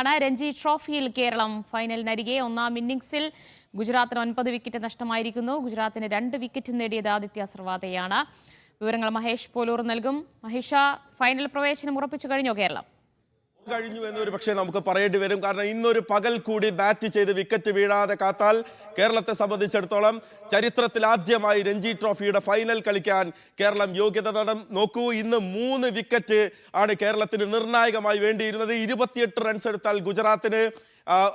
വാർത്തയാണ്. രഞ്ജി ട്രോഫിയിൽ കേരളം ഫൈനലിനരികെ. ഒന്നാം ഇന്നിംഗ്സിൽ ഗുജറാത്തിന് 9 വിക്കറ്റ് നഷ്ടമായിരിക്കുന്നു. ഗുജറാത്തിന് 2 വിക്കറ്റ് നേടിയത് ആദിത്യ സർവാതയാണ്. വിവരങ്ങൾ മഹേഷ് പോലൂർ നൽകും. മഹേഷ, ഫൈനൽ പ്രവേശനം ഉറപ്പിച്ചു കഴിഞ്ഞോ കേരളം? കഴിഞ്ഞു എന്നൊരു പക്ഷേ നമുക്ക് പറയേണ്ടി വരും. കാരണം ഇന്നൊരു പകൽ കൂടി ബാറ്റ് ചെയ്ത് വിക്കറ്റ് വീഴാതെ കാത്താൽ കേരളത്തെ സംബന്ധിച്ചിടത്തോളം ചരിത്രത്തിൽ ആദ്യമായി രഞ്ജി ട്രോഫിയുടെ ഫൈനൽ കളിക്കാൻ കേരളം യോഗ്യത നേടും. നോക്കൂ, ഇന്ന് 3 വിക്കറ്റ് ആണ് കേരളത്തിന് നിർണായകമായി വേണ്ടിയിരുന്നത്. 28 റൺസ് എടുത്താൽ ഗുജറാത്തിന്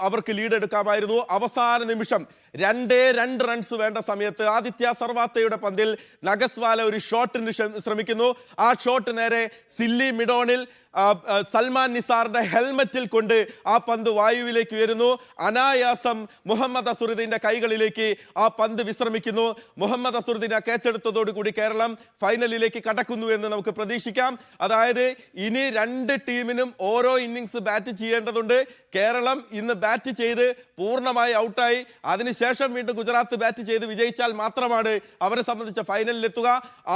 അവർക്ക് ലീഡ് എടുക്കാമായിരുന്നു. അവസാന നിമിഷം 2 റൺസ് വേണ്ട സമയത്ത് ആദിത്യ സർവാത്തയുടെ പന്തിൽ നഗസ്വാല ഒരു ഷോട്ടിന് ശ്രമിക്കുന്നു. ആ ഷോട്ട് നേരെ സില്ലി മിഡോണിൽ സൽമാൻ നിസാറിന്റെ ഹെൽമറ്റിൽ കൊണ്ട് ആ പന്ത് വായുവിലേക്ക് ഉയരുന്നു. അനായാസം മുഹമ്മദ് അസുറുദ്ദീന്റെ കൈകളിലേക്ക് ആ പന്ത് വിശ്രമിക്കുന്നു. മുഹമ്മദ് അസുറുദ്ദീനെ കേച്ചെടുത്തതോടുകൂടി കേരളം ഫൈനലിലേക്ക് കടക്കുന്നു എന്ന് നമുക്ക് പ്രതീക്ഷിക്കാം. അതായത് ഇനി 2 ടീമിനും ഓരോ ഇന്നിങ്സ് ബാറ്റ് ചെയ്യേണ്ടതുണ്ട്. കേരളം ഇന്ന് ബാറ്റ് ചെയ്ത് പൂർണ്ണമായി ഔട്ടായി അതിനുശേഷം വീണ്ടും ഗുജറാത്ത് ബാറ്റ് ചെയ്ത് വിജയിച്ചാൽ മാത്രമാണ് അവരെ സംബന്ധിച്ച ഫൈനലിലെത്തുക.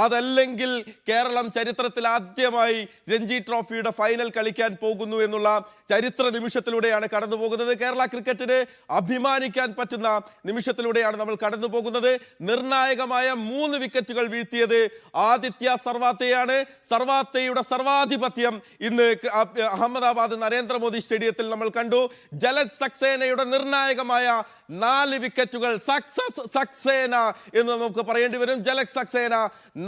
അതല്ലെങ്കിൽ കേരളം ചരിത്രത്തിൽ ആദ്യമായി രഞ്ജി ട്രോഫിയുടെ ഫൈനൽ കളിക്കാൻ പോകുന്നു എന്നുള്ള ചരിത്ര നിമിഷത്തിലൂടെയാണ് കടന്നു പോകുന്നത്. കേരള ക്രിക്കറ്റിന് അഭിമാനിക്കാൻ പറ്റുന്ന നിമിഷത്തിലൂടെയാണ് നമ്മൾ കടന്നു പോകുന്നത്. നിർണായകമായ 3 വിക്കറ്റുകൾ വീഴ്ത്തിയത് ആദിത്യ സർവാത്തയാണ്. സർവാത്തയുടെ സർവാധിപത്യം ഇന്ന് അഹമ്മദാബാദ് നരേന്ദ്രമോദി സ്റ്റേഡിയത്തിൽ നമ്മൾ കണ്ടു. ജലജ് സക്സേനയുടെ നിർണായകമായ 4 വിക്കറ്റുകൾ സക്സേന എന്ന് നമുക്ക് പറയേണ്ടി വരും. ജലജ് സക്സേന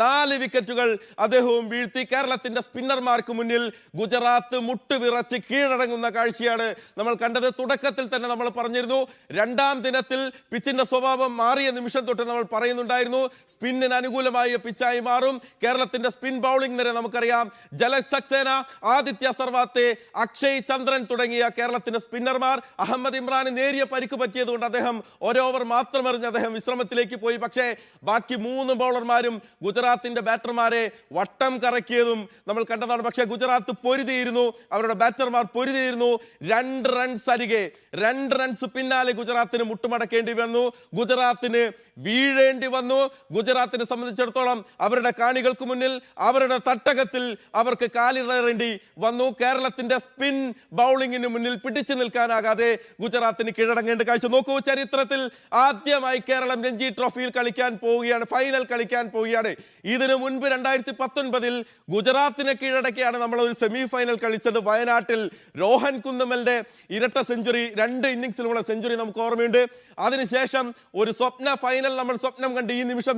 4 വിക്കറ്റുകൾ അദ്ദേഹവും വീഴ്ത്തി. കേരളത്തിന്റെ സ്പിന്നർമാർക്ക് മുന്നിൽ ഗുജറാത്ത് മുട്ടുവിറച്ച് കീഴടങ്ങുന്ന കാഴ്ചയാണ് നമ്മൾ കണ്ടത്. തുടക്കത്തിൽ തന്നെ നമ്മൾ പറഞ്ഞിരുന്നു, 2ാം ദിനത്തിൽ പിച്ചിന്റെ സ്വഭാവം മാറിയ നിമിഷം തൊട്ട് നമ്മൾ പറയുന്നുണ്ടായിരുന്നു സ്പിന്നിന് അനുകൂലമായ പിച്ചായി മാറും കേരളത്തിന്റെ സ്പിൻ ബൗളിംഗ് നിര. നമുക്കറിയാം ജലജ് സക്സേന, ആദിത്യ സർവാത്തെ, അക്ഷയ് ചന്ദ്രൻ തുടങ്ങിയ കേരളത്തിന്റെ സ്പിന്നർമാർ. അഹമ്മദ് ഇമ്രാന് നേരിയ പരിക്ക് പറ്റിയതുകൊണ്ട് അദ്ദേഹം ഓവർ മാത്രം എറിഞ്ഞ് അദ്ദേഹം വിശ്രമത്തിലേക്ക് പോയി. പക്ഷേ ബാക്കി 3 ബൗളർമാരും ഗുജറാത്തിന്റെ ബാറ്റർമാരെ വട്ടം കറക്കിയതും നമ്മൾ കണ്ടതാണ്. പക്ഷേ ഗുജറാത്ത് പൊരുതിയിരുന്നു, അവരുടെ ബാറ്റർമാർ പൊരുതിയിരുന്നു. 2 റൺസ് അരികെ 2 റൺസ് പിന്നാലെ ഗുജറാത്തിന് മുട്ടുമടക്കേണ്ടി വന്നു. ഗുജറാത്തിന് വീഴേണ്ടി വന്നു. ഗുജറാത്തിനെ സംബന്ധിച്ചിടത്തോളം അവരുടെ കാണികൾക്ക് മുന്നിൽ, അവരുടെ തട്ടകത്തിൽ അവർക്ക് കാലിടേണ്ടി വന്നു. കേരളത്തിന്റെ സ്പിൻ ബൗളിങ്ങിന് മുന്നിൽ പിടിച്ചു നിൽക്കാനാകാതെ ഗുജറാത്തിന് കീഴടങ്ങേണ്ട കാഴ്ച നോക്കൂ. ചരിത്രത്തിൽ ആദ്യമായി കേരളം രഞ്ജി ട്രോഫിയിൽ കളിക്കാൻ പോവുകയാണ്, ഫൈനൽ കളിക്കാൻ പോവുകയാണ്. ഇതിനു മുൻപ് 2019 ഗുജറാത്തിനെ കീഴടക്കിയാണ് നമ്മൾ ഒരു സെമി ഫൈനൽ കളിച്ചത്. വയനാട്ടിൽ രോഹൻ കുന്നുമലിന്റെ ഇരട്ട സെഞ്ചുറി, 2 ഇന്നിംഗ്സിലുള്ള സെഞ്ചുറി നമുക്ക് ഓർമ്മയുണ്ട്. അതിനുശേഷം ഒരു സ്വപ്ന ഫൈനൽ നമ്മൾ സ്വപ്നം കണ്ട് ഈ നിമിഷം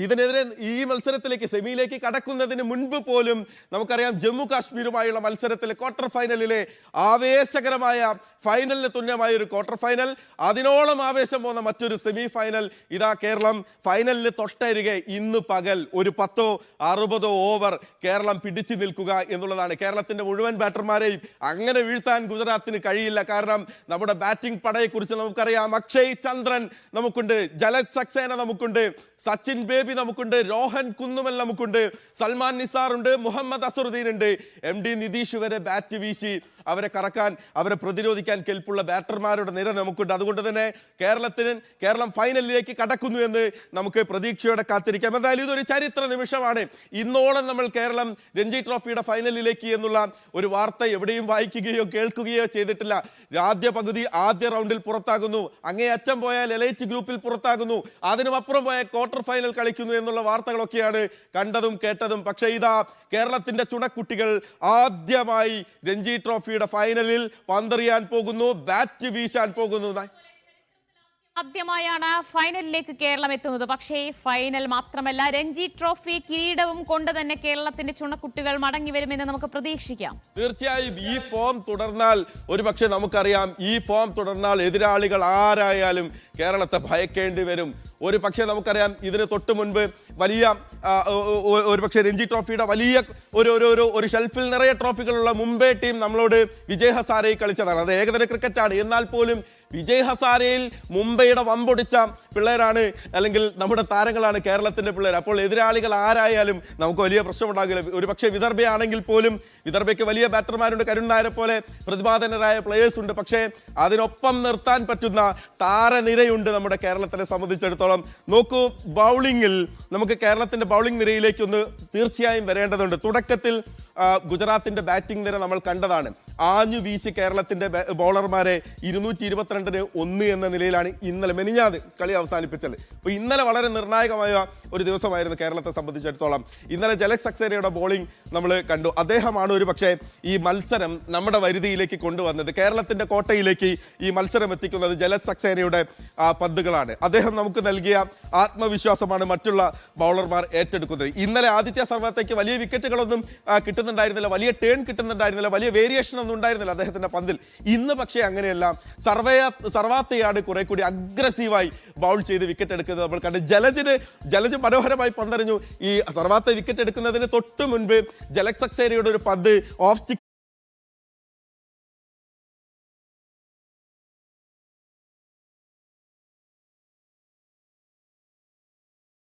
ഇതിനെതിരെ ഈ മത്സരത്തിലേക്ക് സെമിയിലേക്ക് കടക്കുന്നതിന് മുൻപ് പോലും നമുക്കറിയാം ജമ്മു കാശ്മീരുമായുള്ള മത്സരത്തിലെ ക്വാർട്ടർ ഫൈനലിലെ ആവേശകരമായ ഫൈനലിന് തുല്യമായ ഒരു ക്വാർട്ടർ ഫൈനൽ, അതിനോളം ആവേശം പോകുന്ന മറ്റൊരു സെമി ഫൈനൽ. ഇതാ കേരളം ഫൈനലിന് തൊട്ടരികെ ഇന്ന് പകൽ ഒരു 10-60 ഓവർ കേരളം പിടിച്ചു നിൽക്കുക എന്നുള്ളതാണ്. കേരളത്തിന്റെ മുഴുവൻ ബാറ്റർമാരെയും അങ്ങനെ വീഴ്ത്താൻ ഗുജറാത്തിന് കഴിയില്ല. കാരണം നമ്മുടെ ബാറ്റിംഗ് പടയെക്കുറിച്ച് നമുക്കറിയാം. അക്ഷയ് ചന്ദ്രൻ നമുക്കുണ്ട്, ജലജ് സക്സേന നമുക്കുണ്ട്, സച്ചിൻ ബേബി നമുക്കുണ്ട്, രോഹൻ കുന്നുമൽ നമുക്കുണ്ട്, സൽമാൻ നിസാർ ഉണ്ട്, മുഹമ്മദ് അസറുദ്ദീൻ ഉണ്ട്, MD നിതീഷ് വരെ ബാറ്റ് വീശി അവരെ കറക്കാൻ, അവരെ പ്രതിരോധിക്കാൻ കെൽപ്പുള്ള ബാറ്റർമാരുടെ നിര നമുക്കുണ്ട്. അതുകൊണ്ട് തന്നെ കേരളം ഫൈനലിലേക്ക് കടക്കുന്നു എന്ന് നമുക്ക് പ്രതീക്ഷയോടെ കാത്തിരിക്കാം. എന്തായാലും ഇതൊരു ചരിത്ര നിമിഷമാണ്. ഇന്നോളം നമ്മൾ കേരളം രഞ്ജി ട്രോഫിയുടെ ഫൈനലിലേക്ക് എന്നുള്ള ഒരു വാർത്ത എവിടെയും വായിക്കുകയോ കേൾക്കുകയോ ചെയ്തിട്ടില്ല. ആദ്യ റൗണ്ടിൽ പുറത്താകുന്നു, അങ്ങേയറ്റം പോയാൽ എലൈറ്റ് ഗ്രൂപ്പിൽ പുറത്താകുന്നു, അതിനുമപ്പുറം പോയാൽ ക്വാർട്ടർ ഫൈനൽ കളിക്കുന്നു എന്നുള്ള വാർത്തകളൊക്കെയാണ് കണ്ടതും കേട്ടതും. പക്ഷേ ഇതാ കേരളത്തിന്റെ ചുണക്കുട്ടികൾ ആദ്യമായി രഞ്ജി ട്രോഫിയുടെ ഫൈനലിൽ പന്തെറിയാൻ പോകുന്നു, ബാറ്റ് വീശാൻ പോകുന്നു. ആദ്യമായാണ് ഫൈനലിലേക്ക് കേരളം എത്തുന്നത്. പക്ഷേ ഫൈനൽ മാത്രമല്ല, രഞ്ജി ട്രോഫി കിരീടവും കൊണ്ട് തന്നെ കേരളത്തിന്റെ ചുണക്കുട്ടികൾ മടങ്ങി വരുമെന്ന് നമുക്ക് പ്രതീക്ഷിക്കാം. തീർച്ചയായും ഈ ഫോം തുടർന്നാൽ, ഒരു പക്ഷേ നമുക്കറിയാം ഈ ഫോം തുടർന്നാൽ എതിരാളികൾ ആരായാലും കേരളത്തെ ഭയക്കേണ്ടി വരും. ഒരു പക്ഷേ നമുക്കറിയാം ഇതിന് തൊട്ട് മുൻപ് വലിയ ഒരു പക്ഷേ രഞ്ജി ട്രോഫിയുടെ വലിയ ഒരു ഷെൽഫിൽ നിറയെ ട്രോഫികളുള്ള മുംബൈ ടീം നമ്മളോട് വിജയ് ഹസാരയിൽ കളിച്ചതാണ്. അത് ഏകദിന ക്രിക്കറ്റാണ്. എന്നാൽ പോലും വിജയ് ഹസാരയിൽ മുംബൈയുടെ വമ്പൊടിച്ച പിള്ളേരാണ്, അല്ലെങ്കിൽ നമ്മുടെ താരങ്ങളാണ് കേരളത്തിന്റെ പിള്ളേർ. അപ്പോൾ എതിരാളികൾ ആരായാലും നമുക്ക് വലിയ പ്രശ്നമുണ്ടാകില്ല. ഒരു പക്ഷേ വിദർഭയാണെങ്കിൽ പോലും വിദർഭയ്ക്ക് വലിയ ബാറ്റർമാരുണ്ട്, കരുൺ നായരെ പോലെ പ്രതിഭാധനരായ പ്ലേയേഴ്സ് ഉണ്ട്. പക്ഷേ അതിനൊപ്പം നിർത്താൻ പറ്റുന്ന താരനിരയുണ്ട് നമ്മുടെ കേരളത്തിനെ സംബന്ധിച്ചിടത്തോളം. നോക്കൂ, ബൗളിങ്ങിൽ നമുക്ക് കേരളത്തിന്റെ ബൗളിംഗ് നിരയിലേക്ക് ഒന്ന് തീർച്ചയായും വരേണ്ടതുണ്ട്. തുടക്കത്തിൽ ഗുജറാത്തിന്റെ ബാറ്റിംഗ് നിര നമ്മൾ കണ്ടതാണ്. ആഞ്ഞു വീശി കേരളത്തിന്റെ ബൗളർമാരെ 222-1 എന്ന നിലയിലാണ് ഇന്നലെ മെനിഞ്ഞാത് കളി അവസാനിപ്പിച്ചത്. അപ്പോൾ ഇന്നലെ വളരെ നിർണായകമായ ഒരു ദിവസമായിരുന്നു കേരളത്തെ സംബന്ധിച്ചിടത്തോളം. ഇന്നലെ ജലജ് സക്സേനയുടെ ബോളിംഗ് നമ്മൾ കണ്ടു. അദ്ദേഹമാണ് ഒരു പക്ഷേ ഈ മത്സരം നമ്മുടെ വരുതിയിലേക്ക് കൊണ്ടുവന്നത്. കേരളത്തിന്റെ കോട്ടയിലേക്ക് ഈ മത്സരം എത്തിക്കുന്നത് ജലജ് സക്സേനയുടെ പന്തുകളാണ്. അദ്ദേഹം നമുക്ക് നൽകിയ ആത്മവിശ്വാസമാണ് മറ്റുള്ള ബൗളർമാർ ഏറ്റെടുക്കുന്നത്. ഇന്നലെ ആദിത്യ സർവാത്തേക്ക് വലിയ വിക്കറ്റുകളൊന്നും കിട്ടുന്നുണ്ടായിരുന്നില്ല, വലിയ ടേൺ കിട്ടുന്നുണ്ടായിരുന്നില്ല, വലിയ വേരിയേഷൻ ഒന്നും ഉണ്ടായിരുന്നില്ല അദ്ദേഹത്തിന്റെ പന്തിൽ. ഇന്ന് പക്ഷേ അങ്ങനെയല്ല. സർവാത്തയാണ് കുറെ കൂടി അഗ്രസീവായി ബൗൾ ചെയ്ത് വിക്കറ്റ് എടുക്കുന്നത് നമ്മൾ കണ്ട്. ജലജ് മനോഹരമായി പന്തെറിഞ്ഞു. ഈ സർവാത്ത വിക്കറ്റ് എടുക്കുന്നതിന് തൊട്ട് മുൻപ് ജലജ് സക്സേനയുടെ ഒരു പന്ത് ഓഫ് സ്റ്റിക്ക്